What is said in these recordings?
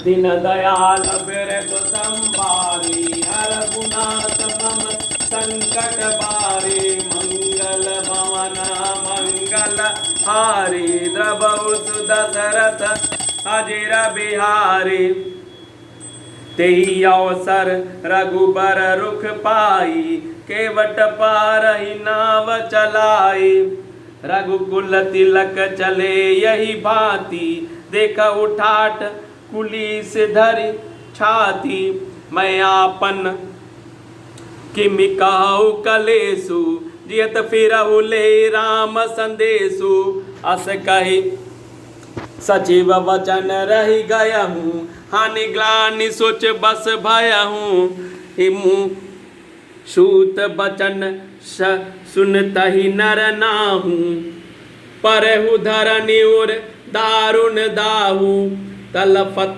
दीन दयाल बिरद संभारी हर गुनाथ मम संकट बारे मंगल भवन मंगल हारी द्रवहु दशरथ अजिर बिहारी। तेहि अवसर रघुबर रुख पाई केवट पारहि नाव चलाई। रघुकुल तिलक चले यही भांति देखा उठाट कुलीस धरि छाती। मैं आपन किमि कहु कलेसु जियत फिरहु ले राम संदेशु। अस कहि सचिव वचन रहि गयहूँ हानि ग्लानि सोच बस भयहूँ। हिमु सूत बचन सुनतहि नर नाहू परहु धरनि उर दारुण दाहू। तलफत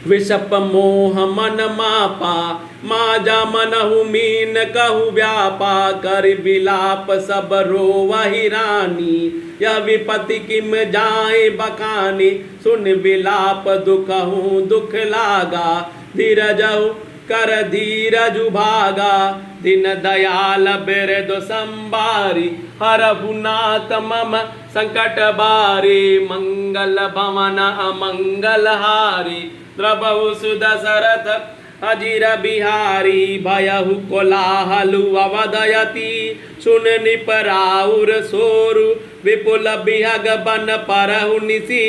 विषप मोह मन मापा माजा मनहु मीन कहु व्यापा। कर विलाप सब रोवहि रानी यह विपति किम जाए बखानी। सुन विलाप दुखहु दुख लागा धीरजहु कर धीरज भागा। दिन दयाल बिरद संभारी हरहु नाथ मम संकट बारी। मंगल भवन अमंगल हारी द्रवहु सुदशरथ अजिर बिहारी। भयहु कोलाहलु अवदयति सुन निपराउर सोरु विपुल बिहग बन परहु निसी।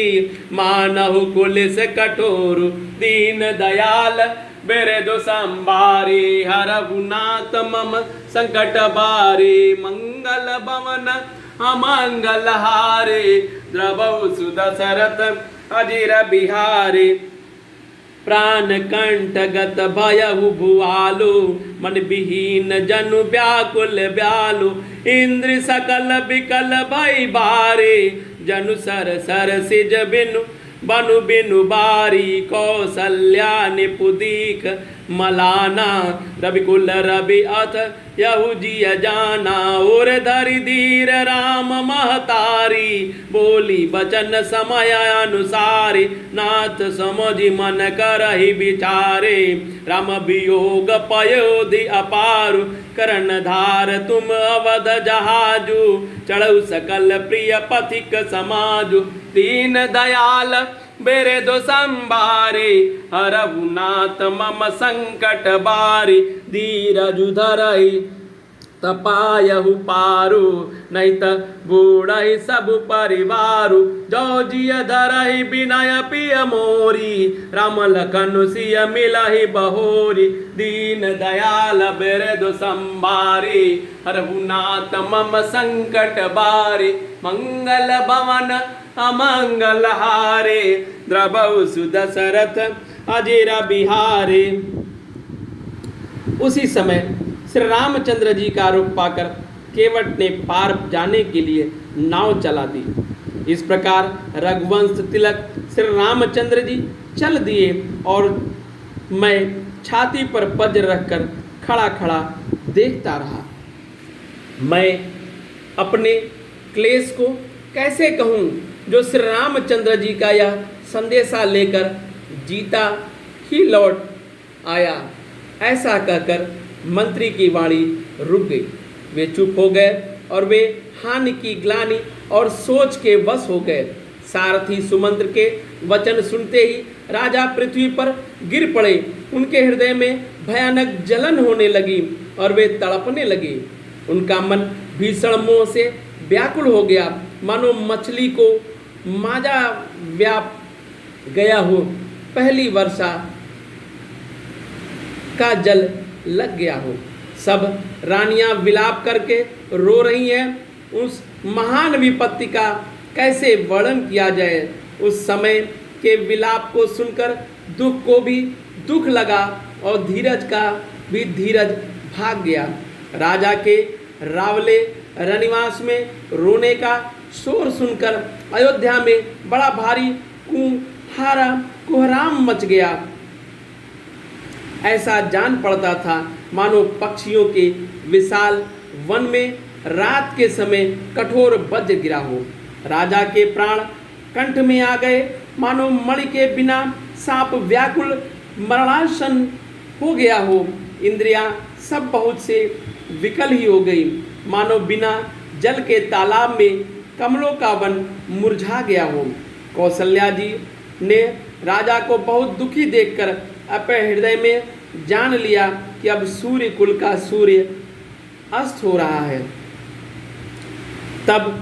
मानहु कुलिस कठोरु दीन दयाल बिरद संभारी हरहु नाथ मम संकट बारी। मंगल भवन अमंगल हारे द्रवहु सुदशरथ अजिर बिहारी। प्राण कंठ गत भयहु भुआलु मन विहीन जनु व्याकुल व्यालु। इंद्र सकल बिकल भय बारे जनु सर सर सिज बिनु बनु बिनु बारी। कौसल्या निपुदीक मलाना रविकुल रवि अथ यहु जिय जाना। और धरि धीर राम महतारी बोली बचन समय अनुसारी। नाथ समझि मन करहि विचारे राम वियोग पयोधि अपारु। करण धार तुम अवध जहाजु चढ़ऊ सकल प्रिय पथिक समाजु। दीन दयाल बिरद संभारी हरहु नाथ मम संकट बारी। धीरजु धरहि तपायहु पारु नहीं त बूढ़हि सब परिवारु। जो जिय धरहि विनय पिय मोरी राम लखन सिय मिलहि बहोरी। दीन दयाल बिरद संभारी हरहु नाथ मम संकट बारी। मंगल भवन अमंगल हारे द्रवहु सुदशरथ अजिर बिहारी। उसी समय श्री रामचंद्र जी का रुख पाकर केवट ने पार जाने के लिए नाव चला दी। इस प्रकार रघुवंश तिलक श्री रामचंद्र जी चल दिए और मैं छाती पर वज्र रखकर खड़ा खड़ा देखता रहा। मैं अपने क्लेश को कैसे कहूँ जो श्री रामचंद्र जी का यह संदेशा लेकर जीता ही लौट आया। ऐसा कहकर मंत्री की वाणी रुक गई। वे चुप हो गए और वे हानि की ग्लानि और सोच के वश हो गए। सारथी सुमंत्र के वचन सुनते ही राजा पृथ्वी पर गिर पड़े। उनके हृदय में भयानक जलन होने लगी और वे तड़पने लगे। उनका मन भीषण मोह से व्याकुल हो गया मानो मछली को माजा व्याप गया हो पहली वर्षा का जल लग गया हो। सब रानियां विलाप करके रो रही हैं। उस महान विपत्ति का कैसे वर्णन किया जाए। उस समय के विलाप को सुनकर दुख को भी दुख लगा और धीरज का भी धीरज भाग गया। राजा के रावले रनिवास में रोने का शोर सुनकर अयोध्या में बड़ा भारी कोहराम मच गया। ऐसा जान पड़ता था मानो पक्षियों के विशाल वन में रात के समय कठोर वज्र गिरा हो। राजा के प्राण कंठ में आ गए मानो मणि के बिना सांप व्याकुल मरणासन हो गया हो। इंद्रियां सब बहुत से विकल ही हो गई, मानो बिना जल के तालाब में कमलों का वन मुरझा गया हो। कौशल्या जी ने राजा को बहुत दुखी देखकर अपने हृदय में जान लिया कि अब सूर्य कुल का सूर्य अस्त हो रहा है। तब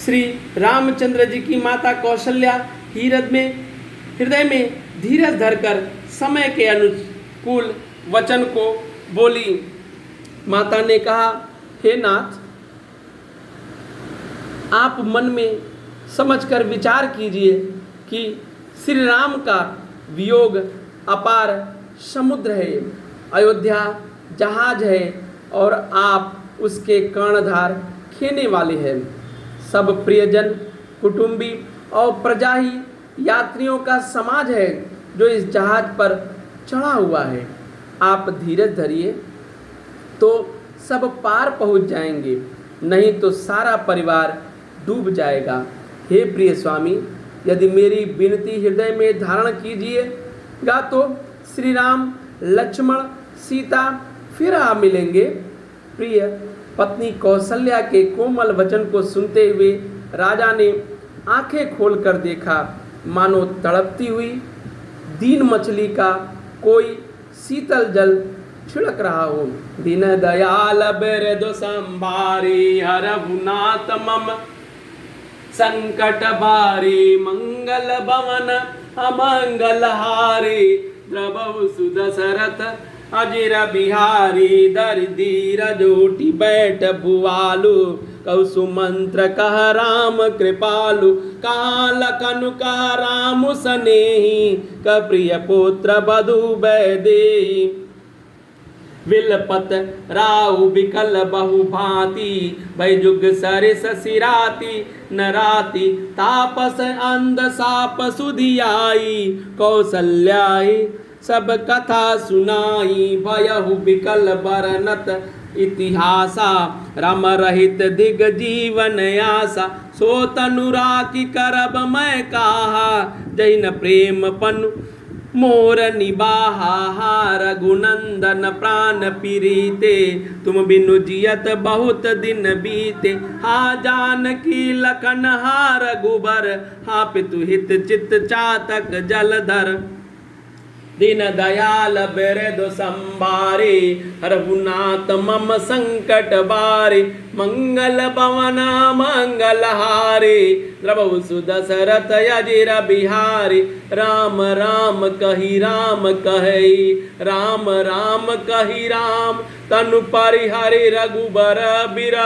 श्री रामचंद्र जी की माता कौशल्या हृदय में धीरज धरकर समय के अनुकूल वचन को बोली। माता ने कहा, हे नाथ, आप मन में समझकर विचार कीजिए कि श्री राम का वियोग अपार समुद्र है, अयोध्या जहाज है और आप उसके कर्णधार खेने वाले हैं। सब प्रियजन, कुटुंबी और प्रजा ही यात्रियों का समाज है जो इस जहाज पर चढ़ा हुआ है। आप धीरज धरिए तो सब पार पहुंच जाएंगे, नहीं तो सारा परिवार डूब जाएगा। हे प्रिय स्वामी, यदि मेरी विनती हृदय में धारण कीजिएगा तो श्री राम, लक्ष्मण, सीता फिर आ मिलेंगे। प्रिय पत्नी कौशल्या के कोमल वचन को सुनते हुए राजा ने आंखें खोलकर देखा, मानो तड़पती हुई दीन मछली का कोई शीतल जल छिड़क रहा हो। दीन दयाल बिरदु संभारी, हरहुनाथ मम संकट भारी, मंगल भवन अमंगल हारी, द्रवहु सुदशरथ अजिर बिहारी, दरिदीर जोटी बैठ भुआलु, कौ सुमंत्र कह राम कृपालु, काल कनु कह राम सनेही, क प्रिय पुत्र बधु बैदेही, विलपत राहु विकल बहु भांति, भय जुग सरिस सिराती, नराती तापस अंध साप सुधियाई, कौशल्याई सब कथा सुनाई, भयहु विकल बरनत इतिहासा, राम रहित दिग जीवन आसा, सो तनु राखी करब मैं काहा, जैन प्रेम पनु मोर निबाहा, रघुनंदन प्राण पीरीते, तुम बिनु जियत बहुत दिन बीते, हा जानकी लखन हा रघुबर, हा पितु हित चित चातक जलधर, दीन दयाल बिरदु संभारे, हरहुनाथ मम संकट बारे, मंगल भवन मंगल हारे, द्रवहु सुदशरथ अजिर बिहारी, राम राम कहि राम कहि, राम राम कहि राम, तनु परिहरि रघुबर बिर,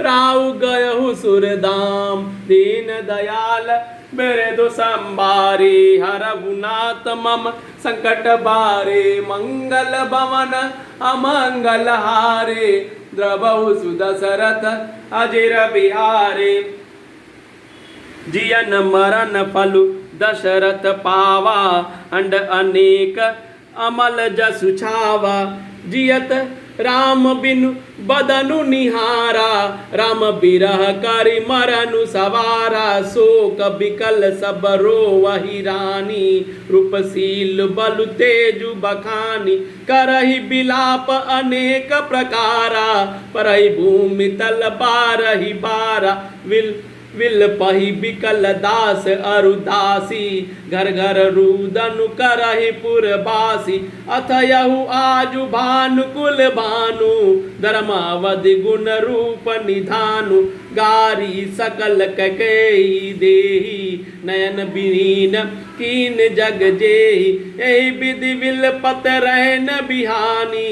राउ गयहु सुरधाम, दीन दयाल बिरदु संभारे, हरहुनाथ मम संकट बारे, मंगल भवन अमंगल हारे, द्रवहु सुदशरथ अजिर बिहारे, जियन मरण फलु दशरथ पावा, अंड अनेक अमल जसु छावा, जियत राम बिनु बदनु निहारा, राम बिरह करि मरनु सवारा, शोक बिकल सब रोवहि रानी, रूपशील बलु तेजु बखानी, करहि बिलाप अनेक प्रकारा, परहि भूमि तल बारहि बारा, विलपहि बिकल दास अरुदासी, घर घर रुदनु करहि पुरबासी, अथयहु आजु भानुकुल भानु, धर्मावधि गुण रूप निधानु, गारी सकल ककेही देही, नयन बिहीन कीन जग जेही, एहि विधि विलपत रहन बिहानी,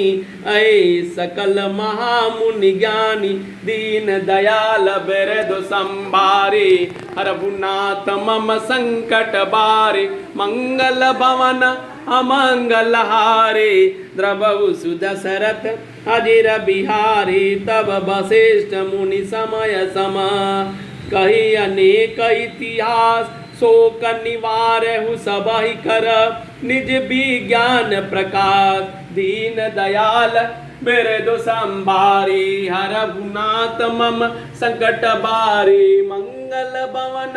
ऐ सकल महामुनि ज्ञानी, दीन दयाल बिरदु संभारे, हरहुनाथ मम संकट बारे, मंगल भवन अमंगल हारे, द्रवहु सुदशरथ अजिर बिहारी, तब वशिष्ठ मुनि समय समा, कही अनेक इतिहास, शोक निवारहु सबहि कर, निज विज्ञान प्रकाश, दीन दयाल बिरदु संभारी हरहुनाथ मम संकट बारी मंगल भवन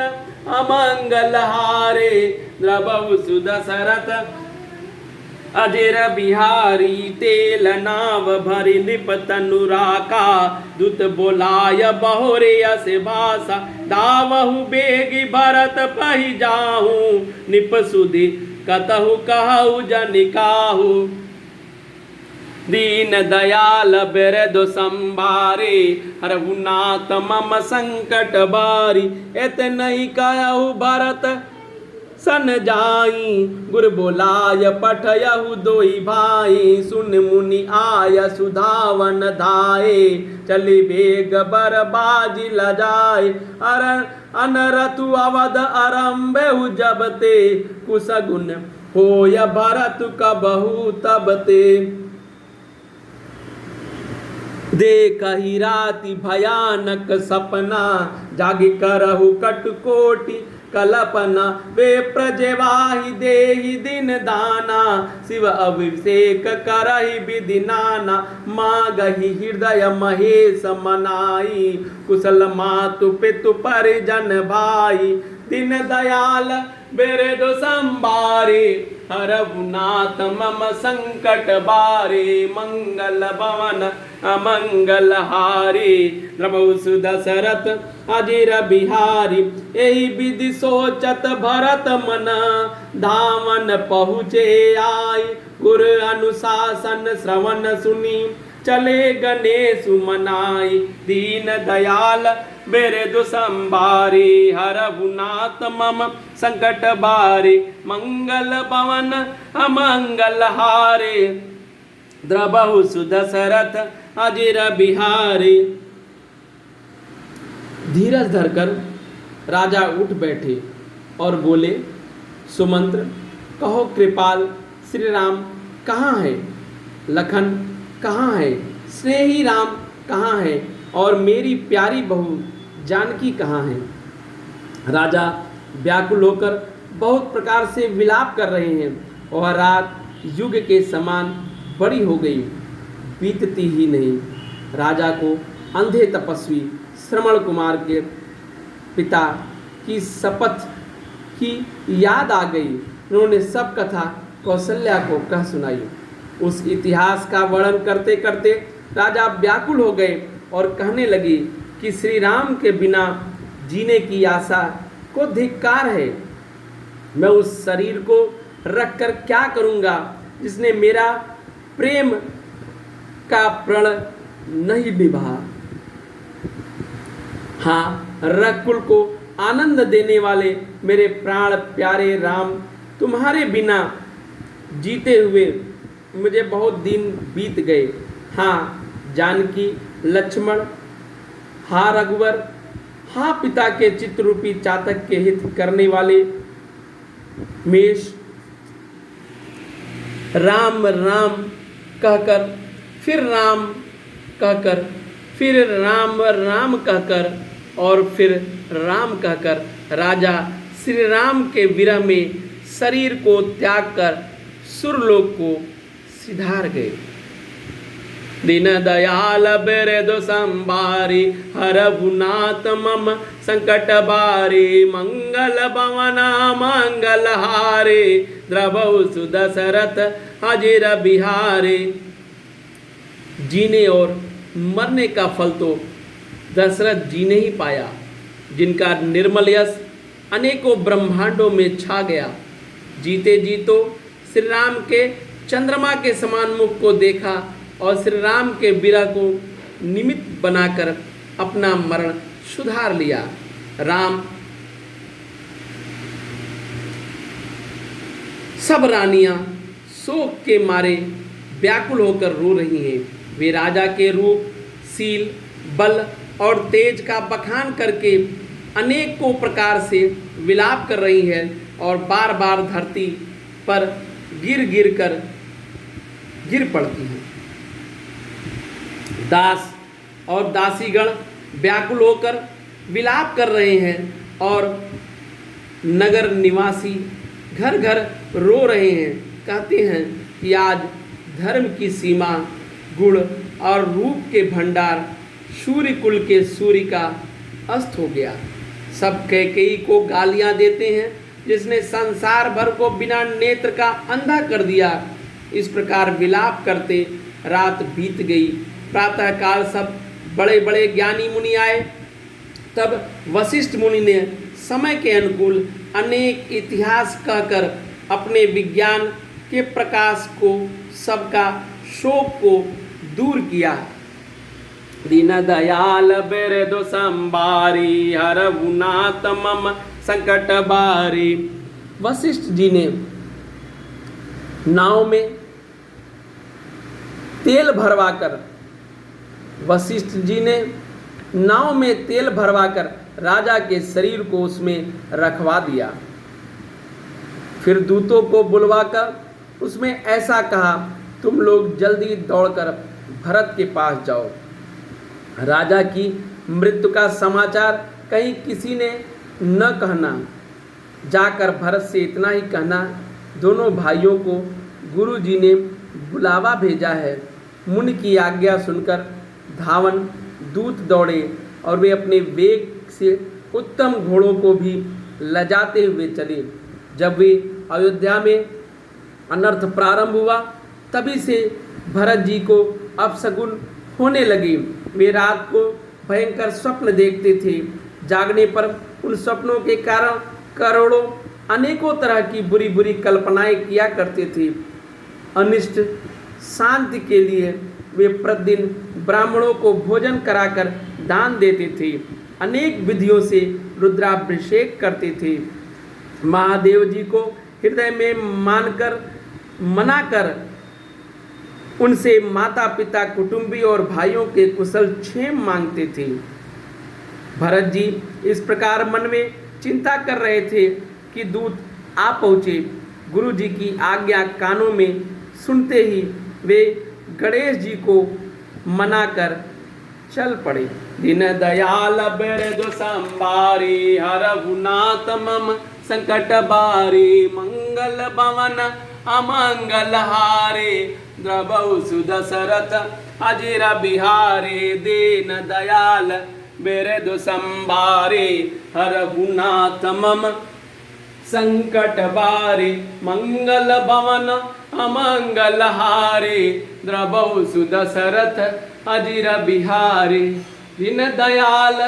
अमंगल हारे द्रवहु सुदशरथ अजिर बिहारी तेल नाव भरि निप तनुराका दूत बोलाय बहुरे अस भाषा दावहु बेगी भरत पहि जाहू निप सुधि कतहु कहु जनिकाहु दीन दयाल बिरदु संभारे हरहुनाथ मम संकट बारी एतनहि कहु भरत सन जाई गुर बोलाय पठयहु दोई भाई सुन मुनि आय सुधावन धाये चली बेग बर बाजी लजाए अनरतु अवध आरंभेहु जबते कुसगुन होय भरत कबहु तबते देखहि राति भयानक सपना जागी करहु कटकोटि कल्पना वे प्रजेवाहि देहि दिन दाना शिव अभिषेक करहि विधि नाना मागहि हृदय महेश मनाई कुशल मातु पितु परिजन भाई दिन दयाल बिरदु संभारे हरहुनाथ मम संकट बारे मंगल भवन अमंगल हारे द्रवहु सुदशरथ अजिर बिहारी एहि विधि सोचत भरत मन धामन पहुँचे आई गुर अनुशासन श्रवण सुनी चले गणेश मनाई दीन दयाल बिरदु संभारे हरहुनाथ मम संकट बारे मंगल भवन अमंगल हारे द्रवहु सुदशरथ अजिर बिहारी। धीरज धरकर राजा उठ बैठे और बोले, सुमंत्र कहो कृपाल श्री राम कहाँ है, लखन कहाँ है, स्नेही राम कहाँ है और मेरी प्यारी बहू जानकी कहाँ है। राजा व्याकुल होकर बहुत प्रकार से विलाप कर रहे हैं और रात युग के समान बड़ी हो गई, बीतती ही नहीं। राजा को अंधे तपस्वी श्रवण कुमार के पिता की शपथ की याद आ गई। उन्होंने सब कथा कौशल्या को कह सुनाई। उस इतिहास का वर्णन करते करते राजा व्याकुल हो गए और कहने लगे कि श्री राम के बिना जीने की आशा को धिक्कार है। मैं उस शरीर को रखकर क्या करूँगा जिसने मेरा प्रेम का प्रण नहीं निभा। हाँ, रकुल को आनंद देने वाले मेरे प्राण प्यारे राम, तुम्हारे बिना जीते हुए मुझे बहुत दिन बीत गए। हाँ जानकी, लक्ष्मण, हाँ रघुवर, हाँ पिता के चित्ररूपी चातक के हित करने वाले मेष। राम राम कहकर फिर राम कहकर फिर राम राम कहकर और फिर राम कहकर राजा श्री राम के विरह में शरीर को त्याग कर सुरलोक को सिधार गए। दीन दयाल बिरदु संभारी हरहुनाथ मम संकट बारी मंगल भवन मंगल हारे द्रवहु सुदशरथ अजिर बिहारे। जीने और मरने का फल तो दशरथ जी ने ही पाया, जिनका निर्मल यश अनेकों ब्रह्मांडों में छा गया। जीते जी तो श्री राम के चंद्रमा के समान मुख को देखा और श्री राम के विरह को निमित्त बनाकर अपना मरण सुधार लिया। राम सब रानियां शोक के मारे व्याकुल होकर रो रही हैं। वे राजा के रूप, शील, बल और तेज का बखान करके अनेकों प्रकार से विलाप कर रही हैं और बार बार धरती पर गिर पड़ती हैं। दास और दासीगण व्याकुल होकर विलाप कर रहे हैं और नगर निवासी घर घर रो रहे हैं। कहते हैं कि आज धर्म की सीमा गुण और रूप के भंडार सूर्य कुल के सूर्य का अस्त हो गया। सब कैकेयी को गालियां देते हैं, जिसने संसार भर को बिना नेत्र का अंधा कर दिया। इस प्रकार विलाप करते रात बीत गई। प्रातःकाल सब बड़े बड़े ज्ञानी मुनि आए। तब वशिष्ठ मुनि ने समय के अनुकूल अनेक इतिहास कहकर अपने विज्ञान के प्रकाश को, सबका शोक को दूर किया। दीन दयाल बिरदु संबारी, हरहु नाथ मम संकट बारी। वशिष्ठ जी ने नाव में तेल भरवाकर राजा के शरीर को उसमें रखवा दिया। फिर दूतों को बुलवाकर उसमें ऐसा कहा, तुम लोग जल्दी दौड़कर भरत के पास जाओ। राजा की मृत्यु का समाचार कहीं किसी ने न कहना। जाकर भरत से इतना ही कहना, दोनों भाइयों को गुरु जी ने बुलावा भेजा है। मुनि की आज्ञा सुनकर धावन दूत दौड़े और वे अपने वेग से उत्तम घोड़ों को भी लजाते हुए चले। जब वे अयोध्या में अनर्थ प्रारंभ हुआ, तभी से भरत जी को अपशगुन होने लगे। वे रात को भयंकर स्वप्न देखते थे। जागने पर उन स्वप्नों के कारण करोड़ों अनेकों तरह की बुरी बुरी कल्पनाएं किया करते थे। अनिष्ट शांति के लिए वे प्रतिदिन ब्राह्मणों को भोजन कराकर दान देते थे। अनेक विधियों से रुद्राभिषेक करते थे। महादेव जी को हृदय में मानकर मनाकर उनसे माता पिता, कुटुंबी और भाइयों के कुशल क्षेम मांगते थे। भरत जी इस प्रकार मन में चिंता कर रहे थे कि दूत आ पहुँचे। गुरु जी की आज्ञा कानों में सुनते ही वे गणेश जी को मनाकर चल पड़े। दीन दयाल बिरदु संबारी, हरहु नाथ मम संकट बारी। मंगल भवन अमंगल हारे, द्रवहु सुदशरथ अजिर बिहारे। दीन दयाल बिरदु संबारी, हरहु नाथ मम संकट बारे। मंगल भवन अमंगल हारे, द्रवहु सुदशरथ अजिर बिहारे। दीन दयाल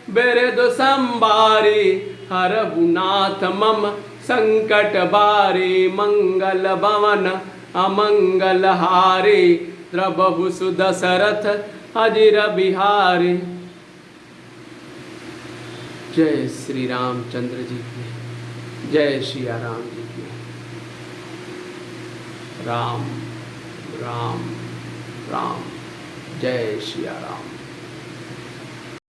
बिरदु संबारे, हरहु नाथ मम संकट बारे। मंगल भवन अमंगल हारे, द्रवहु सुदशरथ अजिर बिहारे। जय श्री रामचंद्र जी की, जय सिया राम जी की। राम राम राम, जय सिया राम।